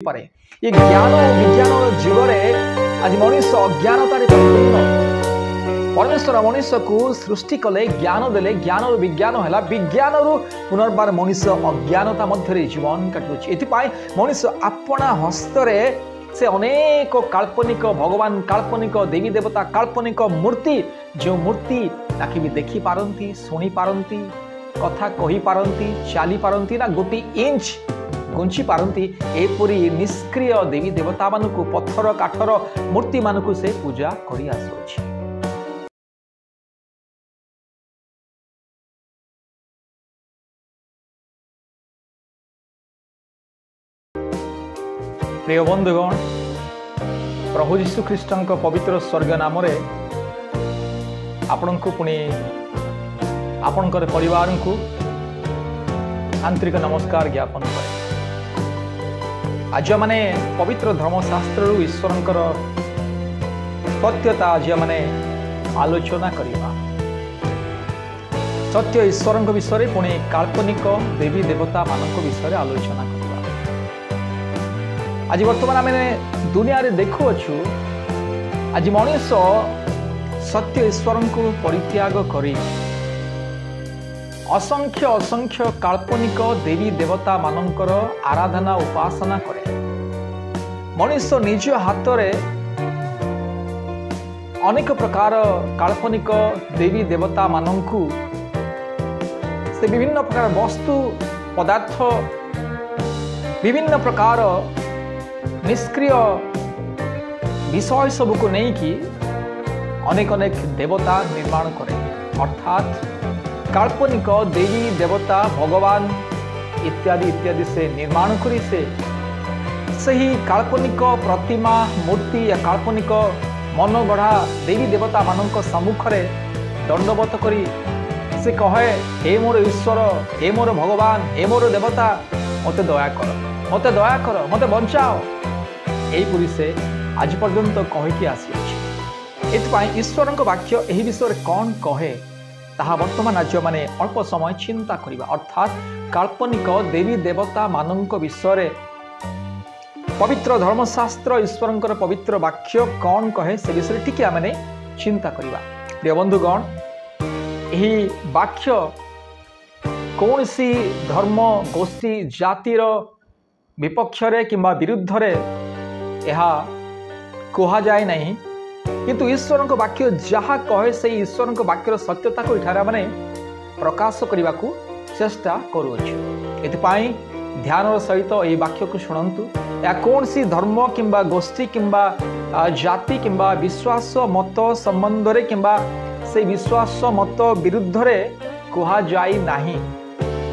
पारे ये ज्ञान और विज्ञान जुगरे आज मनुष्य अज्ञानतार परिपूर्ण। परमेश्वर मनुष्य को सृष्टि कले ज्ञान देले ज्ञान और विज्ञान है विज्ञान पुनर्बार मनुष्य अज्ञानता मध्य जीवन काटुची। एथिपाई मनुष्य अपना हस्तरे से अनेक काल्पनिक भगवान काल्पनिक देवी देवता काल्पनिक मूर्ति जो मूर्ति ताकि भी देखी पारंती शुणी पारंती कथा कही पारंती चली पारंती ना गोटी इंच गुंची पारंती एपरी निष्क्रिय देवी देवता मानकु पत्थर काठर मूर्ति मानकु से पूजा करि आसुछि। प्रिय बंधुगण प्रभु यीशु ख्रीष्टଙ୍କ पवित्र स्वर्ग नाम रे आपणको पुणी आपणकर परिवार को आंतरिक नमस्कार ज्ञापन करे। आज माने पवित्र धर्मशास्त्र ईश्वरंकर सत्यता आज माने आलोचना करिबा। सत्य ईश्वरंक विषय पुणी काल्पनिक देवी देवता मानक विषय आलोचना करिबा। आज वर्तमान आम दुनिया रे देखुअछु आज मनुष्य सत्य ईश्वरंक परित्याग करी असंख्य असंख्य काल्पनिक देवी देवता मानकर आराधना उपासना करे। मनुष्य निज हाथ रे अनेक प्रकार काल्पनिक देवी देवता मानंकु से विभिन्न प्रकार वस्तु पदार्थ विभिन्न प्रकार निष्क्रिय विषय सबको नहीं कि अनेक अनेक देवता निर्माण करे। अर्थात काल्पनिक देवी देवता भगवान इत्यादि इत्यादि से निर्माण करी से सही काल्पनिक प्रतिमा मूर्ति या काल्पनिक मनगढ़ा देवी देवता मानक सम्मुख रे दंडवत करी से कहे हे मोर ईश्वर हे मोर भगवान हे मोर देवता मते दया कर मते बंचाओ एपरी से आज पर्यंत कहीकि आसी एथपाई ईश्वरंक वाक्य एही विषय कौन कहे ताहा वर्तमान आज माने अल्प समय चिंता करिबा। अर्थात काल्पनिक देवी देवता मानक विषय पवित्र धर्मशास्त्र ईश्वरंकर पवित्र वाक्य कौन कहे से विषय टिके माने चिंता करिबा। प्रिय बंधुगण एही वाक्य कौन सी धर्म गोष्ठी जातिर विपक्ष रे किंबा विरुद्ध रे यहा कहा जाए नहीं किंतु ईश्वर वाक्य जहाँ कहे से ईश्वर वाक्यर सत्यता को इठारा माने प्रकाश करने को चेष्टा करुअछु। एथिपाई ध्यान सहित ये वाक्य को शुणंतु। या कौन सी धर्म किंबा गोष्ठी किंबा जाति किंबा विश्वास मत संबंध रे किंबा से विश्वास मत विरुद्ध रे कहा जाए नहीं।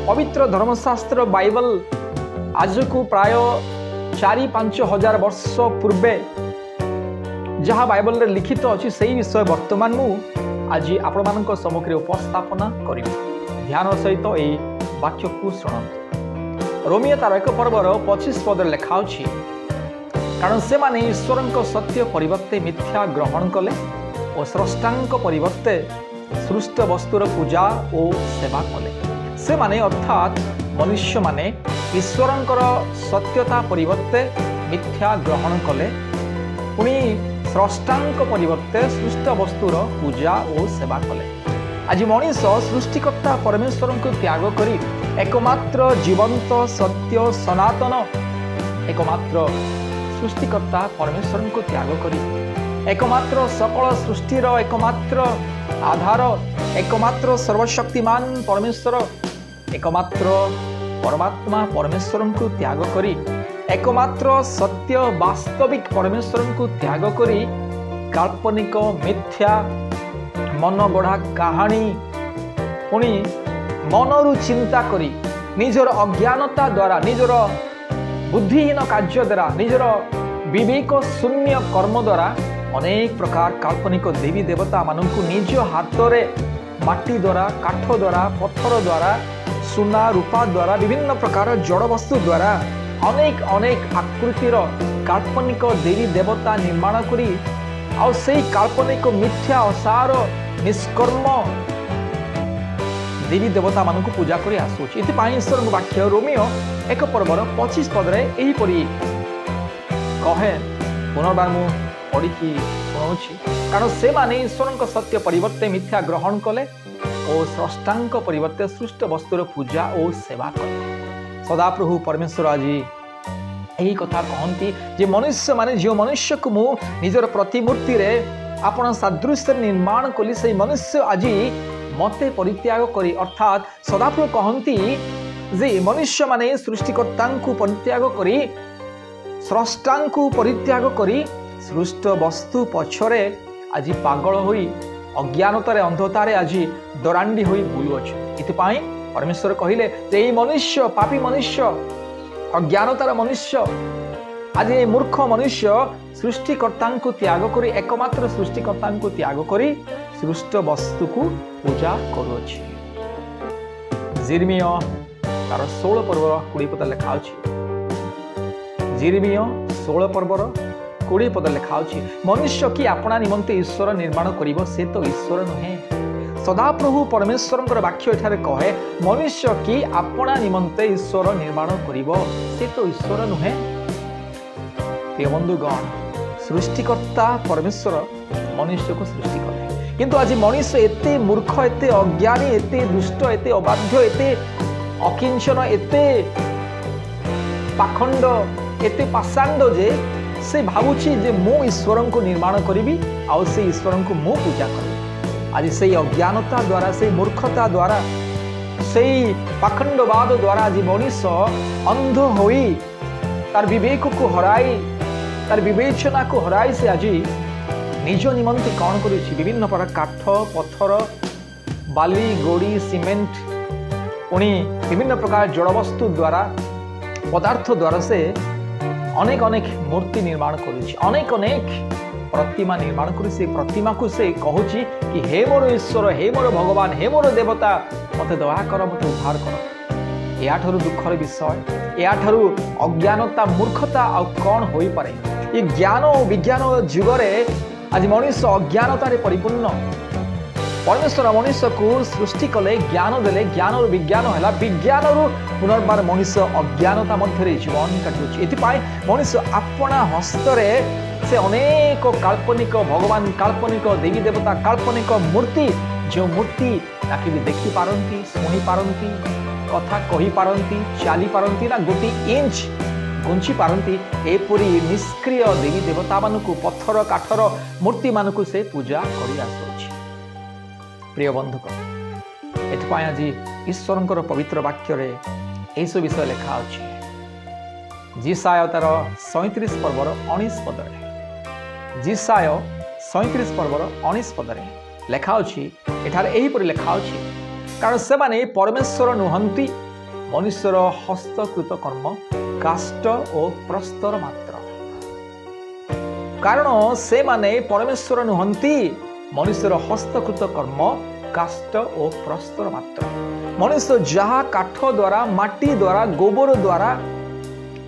पवित्र धर्मशास्त्र बाइबल आज को प्राय 4-5 हजार वर्ष पूर्वे जहाँ बाइबल रे लिखित अच्छी से विषय वर्तमान मु आज आपण मानक सम्मुख उपस्थापना करी। ध्यान सहित यही वाक्य को शुणु। रोमियो तार 1 पर्वर 25 पद लिखा अछि कारण से माने ईश्वरंक सत्य परिवर्ते मिथ्या ग्रहण कले और स्रष्टांक परिवर्ते सृष्ट वस्तुर पूजा और सेवा कले। से माने अर्थात मनुष्य माने ईश्वरंकर सत्यता परिवर्ते मिथ्या ग्रहण कले पुणी स्रष्टांक परिवर्ते सृष्ट वस्तुर पूजा और सेवा कले। आज मनुष्य सृष्टिकर्ता परमेश्वर को त्याग करी एकमात्र जीवंत सत्य सनातन एकमात्र सृष्टिकर्ता परमेश्वर को त्याग करी एकमात्र सकल सृष्टिर एकमात्र आधार एकमात्र सर्वशक्तिमान परमेश्वर एकमात्र परमात्मा परमेश्वर को त्याग करी एकमात्र सत्य वास्तविक परमेश्वर को त्याग करी काल्पनिक मिथ्या मन गढ़ा कहानी पुणी मनरु चिंता करी निजर अज्ञानता द्वारा निजर बुद्धिहीन कार्य द्वारा निजर विवेक शून्य कर्म द्वारा अनेक प्रकार काल्पनिक देवी देवता मानक निज हाथ रे माटी द्वारा काठ द्वारा पत्थर द्वारा सुना रूपा द्वारा विभिन्न प्रकार जड़ वस्तु द्वारा अनेक अनेक आकृतिर काल्पनिक देवी देवता निर्माण करी आ से काल्पनिक मिथ्या असार निष्कर्म देवी देवता मानक पूजा करी आसुछि। एथिपाई ईश्वर वाक्य रोमियो 1 पर्वर 25 पद रे एही परी कहे पुनर्बार मु पढ़ी शुणाऊँ कारण से माने ईश्वर सत्य परिवर्ते मिथ्या ग्रहण कले और स्रष्टांक परिवर्ते सृष्ट वस्तुर पूजा और सेवा कले। सदाप्रभु परमेश्वर आज यही कथा कहती जे मनुष्य माने जो मनुष्य को मु निजर प्रतिमूर्ति रे आपण सादृश्य निर्माण कली से मनुष्य आज मते परित्याग करी अर्थात सदाप्रभु कहती जे मनुष्य माने सृष्टिकर्ता को परित्याग करी स्रष्टा को परित्याग करी सृष्ट वस्तु पछरे आज पागल होई अज्ञानतारे अंधतारे आज दरांडी होई बुलुअछ। इतिपाई परमेश्वर कहिले जे एई मनुष्य पापी मनुष्य अज्ञानतार मनुष्य आज ये मूर्ख मनुष्य सृष्टिकर्ता को त्याग करी एकमात्र सृष्टिकर्ता को त्याग करी सृष्ट वस्तु को पूजा करुअछि। जिर्मिया तार 16 पर्वर 20 पद लिखा अछि। जिर्मिया 16 पर्वर 20 पद लिखा अछि मनुष्य की अपना निमंते ईश्वर निर्माण करिवो से तो ईश्वर नुहे। सदाप्रभु परमेश्वर वाक्य एठारे कहे मनुष्य की अपना निमंते ईश्वर निर्माण करिवो से तो ईश्वर नुहे। प्रिय बंधुगण सृष्टिकर्ता परमेश्वर मनुष्य को सृष्टि कले किंतु आज मनुष्य एते मूर्ख एते अज्ञानी एते दुष्ट एते अबाध्य एते अकिंचन एते पाखंड एते पाषांड जे से भावुची जे मु ईश्वर को निर्माण करी आ से ईश्वर को मु पूजा करी। आज से अज्ञानता द्वारा से मूर्खता द्वारा से पाखंडवाद द्वारा आज मनुष्य अंध होई तार विवेक को हराई तार विवेचना को हराई से आज निज निमंते कौन कर विभिन्न प्रकार काठ पत्थर बाली गोड़ी सीमेंट पुणी विभिन्न प्रकार जड़वस्तु द्वारा पदार्थ द्वारा से अनेक अनेक मूर्ति निर्माण अनेक अनेक प्रतिमा निर्माण कर से प्रतिमा को से कहूची कि हे मोर ईश्वर हे मोर भगवान हे मोर देवता मते दया कर मते उद्धार कर। या ठारू दुखर विषय या ठारू अज्ञानता मूर्खता आ कौन होई पारे। ये ज्ञान और विज्ञान जुगरे आज मनुष्य अज्ञानतारे परिपूर्ण परमेश्वर मनुष्य को सृष्टि कले ज्ञान देले ज्ञान और विज्ञान है विज्ञान पुनर्बार मनुष्य अज्ञानता मध्य जीवन काटुची। एथिपाई मनुष्य अपना हस्तरे से अनेक काल्पनिक भगवान काल्पनिक देवी देवता काल्पनिक मूर्ति जो मूर्ति ताकि भी देखी पारंती शुणी पारंती कथा कही पारंती चली पारंती ना गोटी इंच गुंची पारंती एपरी निष्क्रिय देवी देवता मानकु पत्थर काठर मूर्ति मानकु से पूजा करि आसुछि। प्रिय बंधुक एथिपाई आज ईश्वरंकर पवित्र वाक्य रे एई सब विषय लिखा अछि। जिसाय तार 37 पर्वर 19 पदरे जिसाय 37 पर्वर 19 पदरे लेखा अछि एठार एही परि लेखा अछि कारण से माने परमेश्वर नुहंती मनुष्यर हस्तकृत कर्म काष्ठ और प्रस्तर मात्र कारण से माने परमेश्वर नुहंती मनुष्यर हस्तकृत कर्म काष्ठ और प्रस्तर मात्र। मनुष्य जहा काठ द्वारा माटी द्वारा गोबर द्वारा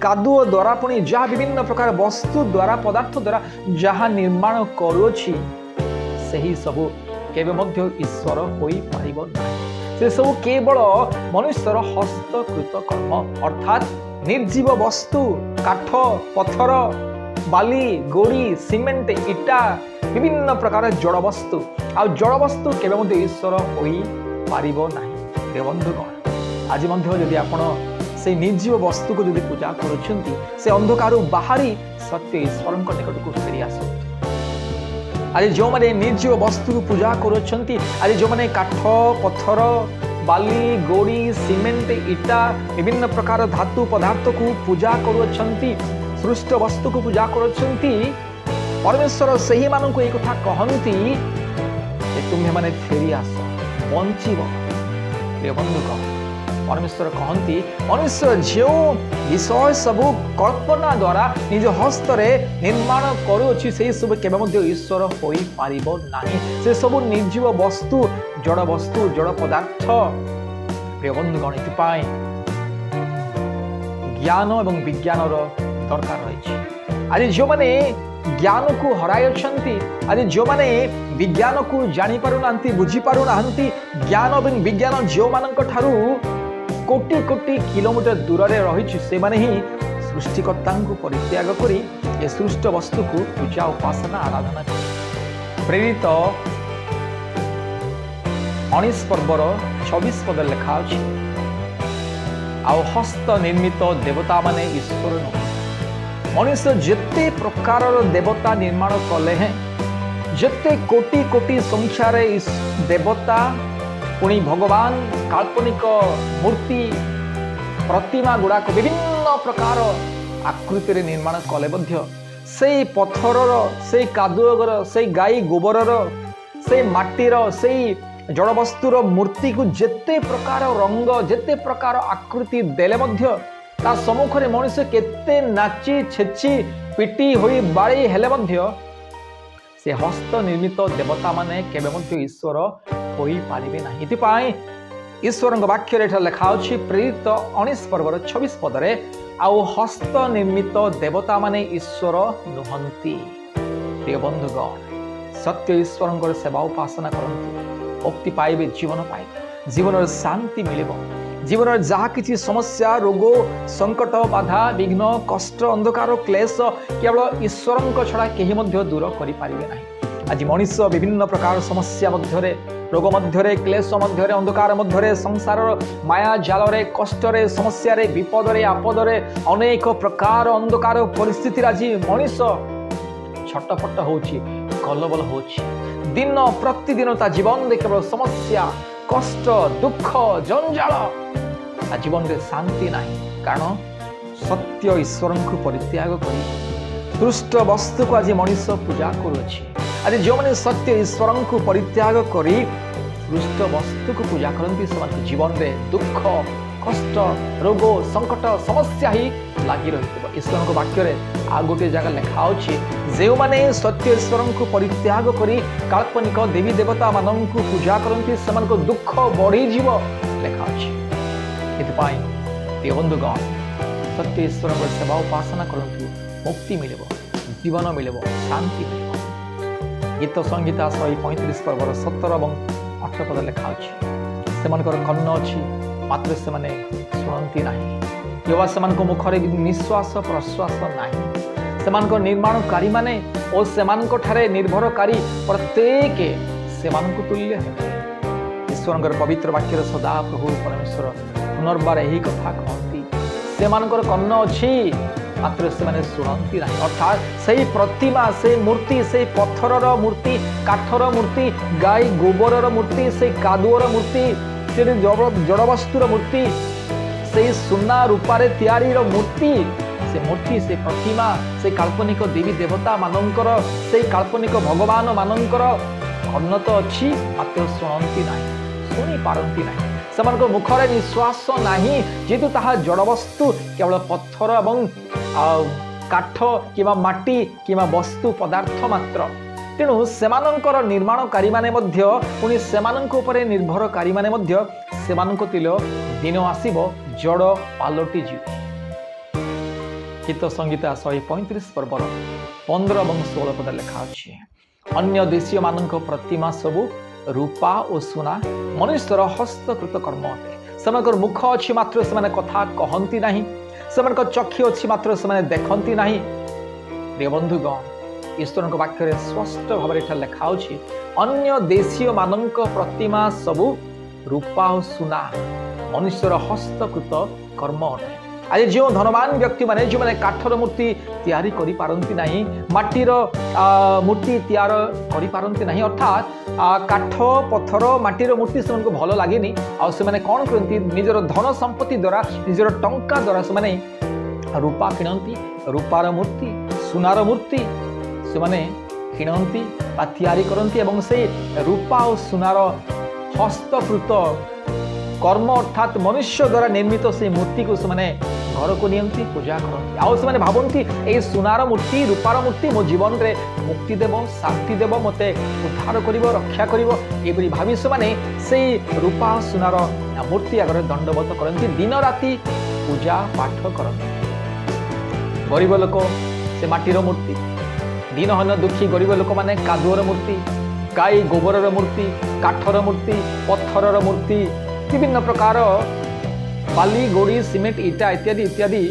कादुओ द्वारा पुणी जहाँ विभिन्न प्रकार वस्तु द्वारा पदार्थ द्वारा जहाँ निर्माण करुछि सही सबु केबे मध्य ईश्वर होई पारिबो नाही। से सब केवल मनुष्यर हस्तकृत कर्म अर्थात निर्जीव वस्तु काठ पत्थर बाली गोड़ी सीमेंट इटा विभिन्न प्रकार जड़ वस्तु आ जड़ वस्तु केबे मध्य ईश्वर होई पारिबो नाही। प्रिय बंधुगण आज मध्य यदि आपण से निर्जीव वस्तु को यदि पूजा करुछंती से अंधकार बाहरी सत्य ईश्वर निकट को फेरी आसु। आज जो माने निर्जीव वस्तु को पूजा करुछंती आज जो माने काठ पत्थर बाली गोड़ी सीमेंट इटा विभिन्न प्रकार धातु पदार्थ को पूजा करुछंती सृष्ट वस्तु को पूजा करुछंती परमेश्वर सही मान को एक कथा कहंती जे तुम्हें माने फेरी आस बंचीब। प्रिय बंधुक परमेश्वर कहती मनुष्य जो विषय सब कल्पना द्वारा निज हस्तरे निर्माण करुछि से सब केबे मध्य ईश्वर होई पारिबो नाही। से सब निर्जीव वस्तु जड़ पदार्थ। प्रिय बंधुगण एथिपाई ज्ञान एवं विज्ञान दरकार रही। आज जो माने ज्ञान को हराई अछंती आज जो माने विज्ञान को जानी पारु नांती बुझी पारु नांती ज्ञान एवं विज्ञान जो मानक ठारू कोटी कोटी किलोमीटर दूर रे रही से माने ही सृष्टिकर्ता को परित्याग करी ये सृष्ट वस्तु को पूजा उपासना आराधना करे। प्रेरित 19 पर्वर 26 पद लिखा अछि आउ हस्त निर्मित देवता माने ईश्वर नुह। मनुष्य जेते प्रकार देवता निर्माण कले हैं, जेते कोटि कोटि संख्यार देवता पुणी भगवान काल्पनिक मूर्ति प्रतिमा गुड़ाक विभिन्न प्रकार आकृति निर्माण कले मध्य से पत्थरर से कादुअर से गाई गोबरर से माटीर से जड़वस्तुर मूर्ति को जेते प्रकार रंग जेते प्रकार आकृति देले मध्य ता सम्मुख में मनुष्य केते नाची छेची पिटी होई बाड़ी हेले मध्य से हस्त निर्मित देवता माने केबे मध्य ईश्वर होई पारिबे नाही। इतिपाई ईश्वर वाक्य लिखा अछि प्रेरित 19 पर्वर 26 पदरे आउ हस्त निर्मित देवता माने ईश्वर नुहंती। प्रिय बंधुगण सत्य ईश्वर सेवा उपासना करंतु, मुक्ति पाइबे, जीवन पाइबे, जीवन शांति मिलिबो। जीवन जहाँ किसी समस्या रोग संकट बाधा विघ्न कष्ट अंधकार क्लेश केवल ईश्वर छड़ा कहीं दूर कर पारे ना। आज मनुष्य विभिन्न प्रकार समस्या मध्य रोग मध्य क्लेश मध्य अंधकार मध्य संसार माया जाल कष्ट समस्या विपद आपद अनेक प्रकार अंधकार परिस्थिति आज मनुष्य छटपट होची कलबल होची। दिन प्रतिदिन ता जीवन केवल समस्या कष्ट दुख जंजाल जीवन में शांति नहीं, कारण सत्य ईश्वर को परित्याग कर दुष्ट वस्तु को आज मनुष्य पूजा करुच्छी। आज जो मैंने सत्य ईश्वर को परित्याग कर दुष्ट वस्तु को पूजा करती से जीवन में दुख कष्ट रोग संकट समस्या ही लगी रही। ईश्वर वाक्य आ गोटे जगह लिखा जो मैंने सत्य ईश्वर को परित्याग कर काल्पनिक देवी देवता मान पूजा करती से दुख बढ़ी लिखा। प्रिय बंधुगण सत्य ईश्वर सेवा उपासना करंतु, मुक्ति मिलिबो, जीवन मिलिबो, शांति मिलिबो। गीत संगीता 135 पर्वर 17 और 18 पद लिखा अछि सेमानकर कन्न अछि मात्र से माने सुनंती नाही, यवा सेमानक मुखरे निश्वास प्रश्वास नाही। सेमानक निर्माणकारी माने ओ सेमानक ठारे निर्भरकारी प्रत्येक सेमानक तुल्य हेबे। ईश्वरंकर पवित्र वाक्य सदा प्रभु परमेश्वर पुनर्बार यही कथा कहती सेमानकर कन्न अछि मात्र से माने सुनंती नहीं। अर्थात सही प्रतिमा से मूर्ति से पत्थरर मूर्ति काठर मूर्ति गाई गोबरर मूर्ति से कादुअर मूर्ति से जड़वस्तुर मूर्ति से सुना रूपारे तैयारी मूर्ति से प्रतिमा से काल्पनिक देवी देवता मानकर से काल्पनिक भगवान मानकर कन्न तो अच्छी मात्र शुणती ना शुणी पारती ना। सेमानक मुखरे निश्वास नाही जेतु ताहा जड़वस्तु केवल पत्थर एवं काठ किंवा माटी किंवा वस्तु पदार्थ मात्र। तेणु सेमानंकर निर्माणकारी माने मध्य पुणी सेमानंक उपरे निर्भरकारी माने मध्य सेमानंक तिल दिन आसीबो जड़ पालटी जीव। गीत संगीता 135 पर्वर 15 और 16 पद लिखा अछि अन्य देशीय मानक प्रतिमा सबु रूपा और सुना मनुष्यर हस्तकृत कर्म अटे। सेमानकर मुख अछि मात्र सेमाने कथा कहंती नाही, सेमानकर चक्षु अछि मात्र सेमाने देखंती नाही। प्रिय बंधुगण ईश्वर वाक्य स्पष्ट भाव लिखा अछि अन्य देशीय मानक प्रतिमा सबु रूपा और सुना मनुष्यर हस्तकृत कर्म अटे। आज जो धनवान व्यक्ति माने जो माने काठर मूर्ति तैयारी करि पारंती नाही, माटीर मूर्ति तैयार करि पारंती नाही, अर्थात काठ पत्थर माटीर मूर्ति से भल लगेनी आ से माने कोन करंती निजर धन संपत्ति द्वारा निजर टंका द्वारा से माने रूपा किणंती, रूपार मूर्ति सुनार मूर्ति से माने किणंती बा तैयारी करंती एवं से रूपा और सुनार हस्तकृत कर्म अर्थात मनुष्य द्वारा निर्मित से मूर्ति को से माने घर को नियंती पूजा करती आउ से भावती ए सुनार मूर्ति रूपार मूर्ति मो जीवन रे मुक्ति देव शांति देव मते उद्धार करिव रक्षा करिव एपरि भावी से माने से रूपा सुनार मूर्ति आगे दंडवत करती दिन राति पूजा पाठ करती। गरीब लोक से माटीर मूर्ति दीनहीन दुखी गरीब लोक माने कादुअर मूर्ति गाई गोबरर मूर्ति काठर मूर्ति पत्थरर मूर्ति विभिन्न प्रकार बाली गोड़ी सीमेंट इटा इत्यादि इत्यादि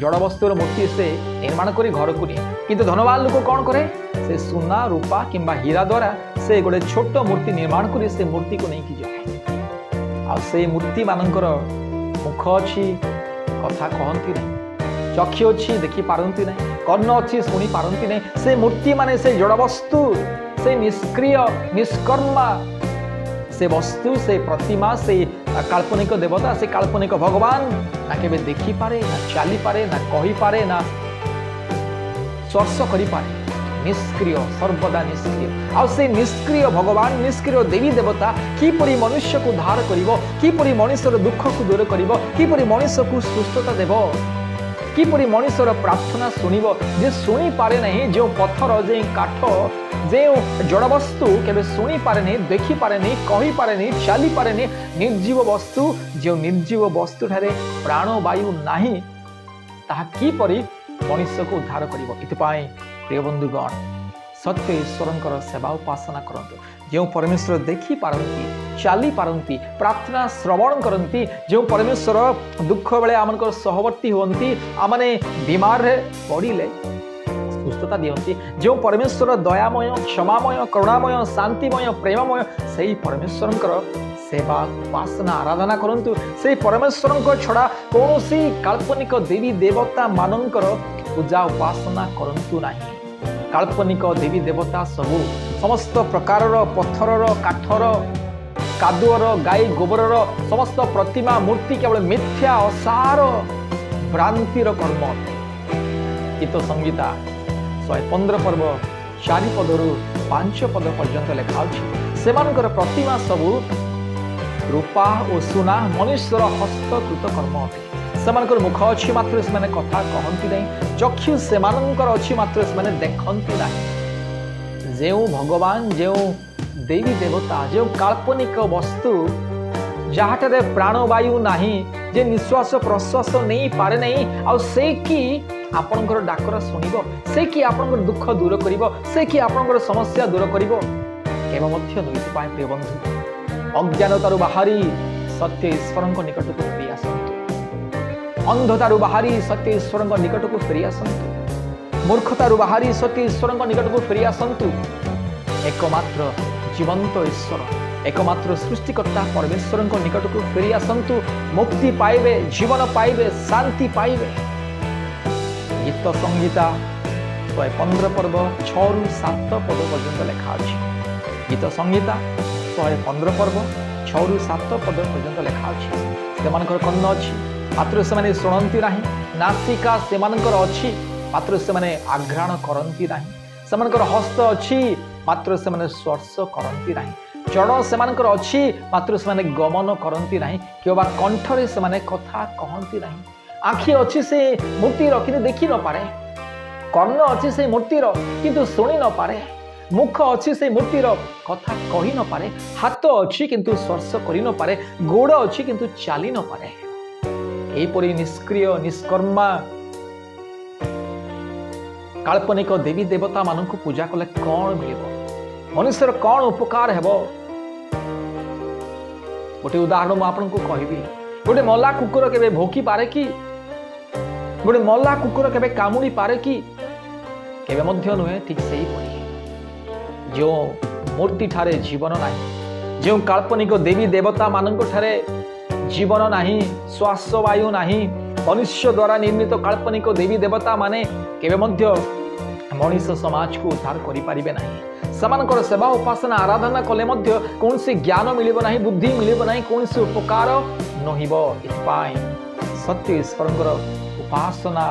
जड़ वस्तुर मूर्ति से निर्माण कर घर को निए किंतु धनवान लोक कौन करे से सुना रूपा किंबा हीरा द्वारा से गोटे छोट मूर्ति निर्माण कर से मूर्ति को नहीं जाए आ से मूर्ति मानकर मुख अच्छी कथा कहती नहीं चक्षु अच्छी देखी पारती नहीं कर्ण अच्छी शुणी पारती नहीं से मूर्ति माने से जड़ वस्तु से निष्क्रिय निष्कर्मा से वस्तु से प्रतिमा से काल्पनिक देवता से काल्पनिक भगवान ना केबे देखी पारे ना चली पारे ना कही पारे ना स्पर्श करि पारे निष्क्रिय सर्वदा निष्क्रिय आ से निष्क्रिय भगवान निष्क्रिय देवी देवता किपरि मनुष्य को उद्धार करिवो किपरि मनुष्यर दुख को दूर करिवो किपरि मनुष्य को सुस्थता देव किपरि मनुष्यर प्रार्थना सुनिब जे सुनी पारे नहीं जो पत्थर जे काठ जे जड़ वस्तु केबे सुनी पारे नहीं देखी पारे नहीं कही पारे नहीं चली पारे नहीं निर्जीव वस्तु जो निर्जीव वस्तु ठारे प्राण वायु नाही ताहा किपरि मनुष्य को उद्धार करिवो इतिपाई प्रिय बंधुगण सत्य ईश्वर सेवा उपासना करंतु जो परमेश्वर देखी पारंती चली पारंती प्रार्थना श्रवण करंती जो परमेश्वर दुख बेले आमनकर सहवर्ती होती आमने बीमार पड़िले सुस्थता दियंती जो परमेश्वर दयामय क्षमामय करुणामय शांतिमय प्रेममय से परमेश्वर सेवा उपासना आराधना करंतु से परमेश्वर छड़ा कौन सी काल्पनिक देवी देवता मानकर पूजा उपासना करंतु नहीं काल्पनिक देवी देवता सबू समस्त प्रकार पत्थर काठर कादुअर गाई गोबरर समस्त प्रतिमा मूर्ति केवल मिथ्या असार भ्रांतिर कर्म गीत संगीता 115 पर्व 4 पदरु 5 पद पर्यंत लेखा से प्रतिमा सबू रूपा और सुना मनुष्यर हस्तकृत कर्म अटे सेमानकर मुख अच्छी मात्र से कथा कहती नहीं चक्षु से अच्छी मात्र से देखती नहीं जो भगवान जो देवी देवता जो काल्पनिक वस्तु जहाँटे प्राणवायु नहीं जे निश्वास प्रश्वास नहीं पारे नहीं आ से कि आपणकर डाकर शुणिब से कि आपणकर दुख दूर करिवो से कि आपणकर समस्या दूर करिवो केव मध्य नुई प्रिय बंधु अज्ञानतारु बाहरी सत्य ईश्वर निकट को फेरी आसतु अंधतारु बाहरी सत्य ईश्वर निकट को फेरी आसतु मूर्खतारु बाहरी सत्य ईश्वर निकट को फेरी आसतु एकमात्र जीवंत ईश्वर एकमात्र सृष्टिकर्ता परमेश्वर निकट को फेरी आसतु मुक्ति पाइबे जीवन पाइबे शांति पाइबे गीत संगीता 115 पर्व 6 रु 7 पद पर्यंत लेखा अछि गीत संगीता 115 पर्व 6 रु 7 पद पर्यंत लेखा अछि सेमानकर कन्न अछि मात्र से माने शुणती नहीं नासिका सेमानकर अछि मात्र से माने आघ्राण करती नहीं सेमानकर हस्त अछि मात्र से माने स्पर्श करती नहीं जड़ सेमानकर अछि मात्र से माने गमन करती नहीं किबा कंठरे से माने कथा कहती नहीं आखि अच्छी से मूर्तिर कि देखी न पारे कर्ण अच्छी से मूर्तिर किंतु शुणी न पारे मुख अच्छी से मूर्तिर कथा कही न पारे हाथ अच्छी किंतु स्पर्श करि न पारे गोड़ अच्छी किंतु चली न पारे एपरि निष्क्रिय निष्कर्मा काल्पनिक देवी देवता मानक पूजा कले कौन मिल मनुष्यर कौन उपकार हेबो गोटे उदाहरण मु आपन को कहबी गोटे मल्ला कुकुर केबे भोकी पारे कि गोटे मल्ला कुकुर केबे कामुड़ी पारे कि केबे मध्य नुहे ठीक सही पड़ी जो मूर्ति ठारे जीवन नाही जो काल्पनिक देवी देवता मानक ठारे जीवन नाही श्वास वायु नाही मनुष्य द्वारा निर्मित काल्पनिक देवी देवता माने केबे मध्य मनुष्य समाज को उद्धार करि पारिबे नाही समानकर सेवा उपासना आराधना कले मध्य कौन से ज्ञान मिलिबो नाही बुद्धि मिलिबो नाही कौन से उपकार नहिबो इतपाई सत्य ईश्वरंकर उपासना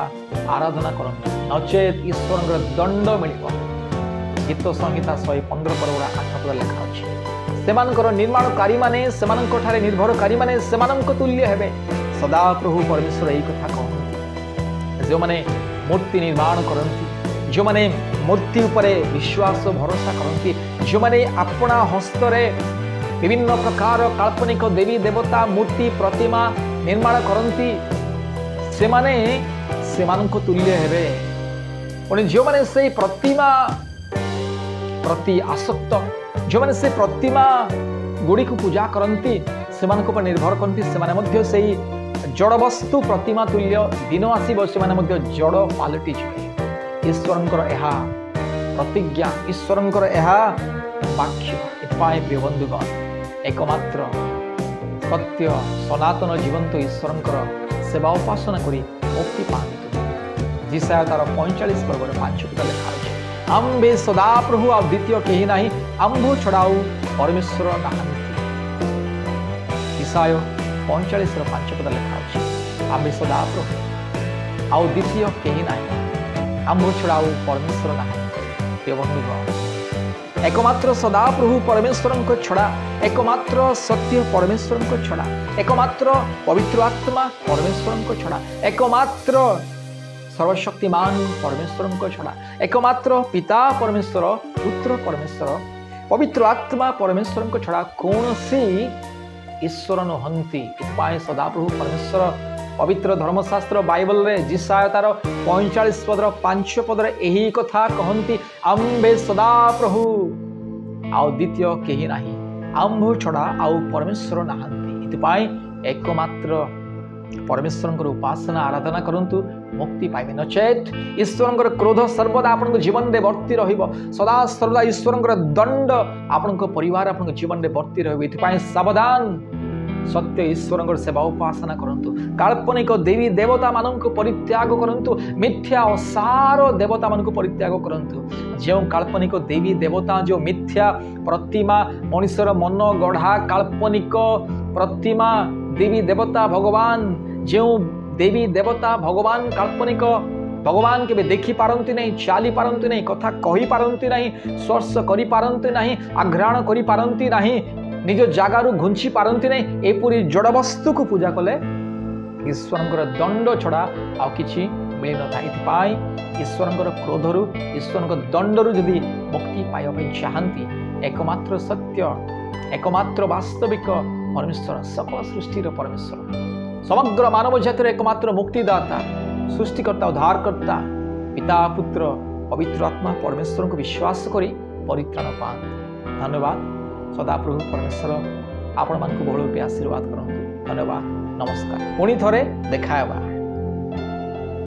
आराधना करंतु नचेत ईश्वरंकर दंड मिलिबो गीत संहिता 115 पर्व 8 पद लेखा अछि सेमानकर निर्माणकारी माने सेमानक ठारे निर्भरकारी माने सेमानक तुल्य हेबे सदा प्रभु परमेश्वर एई कथा कहନ୍ତି जो माने मूर्ति निर्माण करନ୍ତି जो माने मूर्ति उपरे विश्वास भरोसा करती जो माने अपना हस्तरे विभिन्न प्रकार काल्पनिक देवी देवता मूर्ति प्रतिमा निर्माण करती से माने सेमानक तुल्य हेबे पुणी जो माने से प्रतिमा प्रति आसक्त जो माने से प्रतिमा गुड़ी को पूजा करती सेमानक पर निर्भर करती सेमाने मध्य सेई जड़ वस्तु प्रतिमा तुल्य दिन आसब से जड़ पलटि ईश्वरंकर यह प्रतिज्ञा ईश्वरंकर यह वाक्य इतपाए प्रिय बंधुगण एकमात्र सत्य सनातन जीवंत ईश्वरंकर सेवा उपासना करी मुक्ति पाते जिसाया तार 45 पर्व 5 पद लिखा है आम्भे सदा प्रभु आ द्वितीय कहीं ना आंभ छड़ाऊ परमेश्वर नहांती जिसाया 45 5 पद लिखा है आम्भे सदा प्रभु आउ द्वितीय कहीं ना आंभ छड़ाऊ परमेश्वर नहांती बंधुगण एकमात्र सदा प्रभु परमेश्वर को छड़ा एकमात्र सत्य परमेश्वर को छड़ा एकमात्र पवित्र आत्मा परमेश्वर को छड़ा एकमात्र सर्वशक्तिमान परमेश्वर को छड़ा एकमात्र पिता परमेश्वर पुत्र परमेश्वर पवित्र आत्मा परमेश्वर को छड़ा कौन सी ईश्वर नुहंती इतपाए सदाप्रभु परमेश्वर पवित्र धर्मशास्त्र बाइबल रे जिसाया तार 45 पदर 5 पदर यही कथा कहती आम्भे सदा प्रभु आउ द्वितीय कहीं ना आंभ छड़ा आउ परमेश्वर नहांती इतपाई एकमात्र परमेश्वर उपासना आराधना करंतु मुक्ति पाइबे नचेत ईश्वर क्रोध सर्वदा आपण जीवन में वर्ती रहिबो सदा सर्वदा ईश्वर दंड आपण परिवार आपण जीवन में वर्ती रहिबो इतपाई सावधान सत्य ईश्वर सेवा उपासना करंतु काल्पनिक देवी देवता मानक परित्याग करंतु मिथ्या असार देवता मानक परित्याग करंतु जो काल्पनिक देवी देवता जो मिथ्या प्रतिमा मनुष्यर मन गढ़ा काल्पनिक प्रतिमा देवी देवता भगवान जो देवी देवता भगवान काल्पनिक भगवान के देखी पारंती नहीं चाली पारंती नहीं कथा कही पारंती नहीं स्पर्श करी पारंती नहीं आघ्राण करी पारंती नहीं निज जगार घुंची पारंती नहीं एपरी जड़ वस्तु को पूजा कले ईश्वर दंड छड़ा आ किछि मिल न था ईश्वर क्रोधरु ईश्वर दंडरु यदि मुक्ति पाइबा चाहती एकमात्र सत्य एकमात्र वास्तविक परमेश्वर सकल सृष्टिर परमेश्वर समग्र मानव जातिर एकमात्र मुक्तिदाता सृष्टिकर्ता उद्धारकर्ता पिता पुत्र पवित्र आत्मा परमेश्वर को विश्वास करी परित्राण पाते धन्यवाद सदाप्रभु परमेश्वर आपण मान बहुल रूपे आशीर्वाद करंतु धन्यवाद नमस्कार पुणी थरे देखा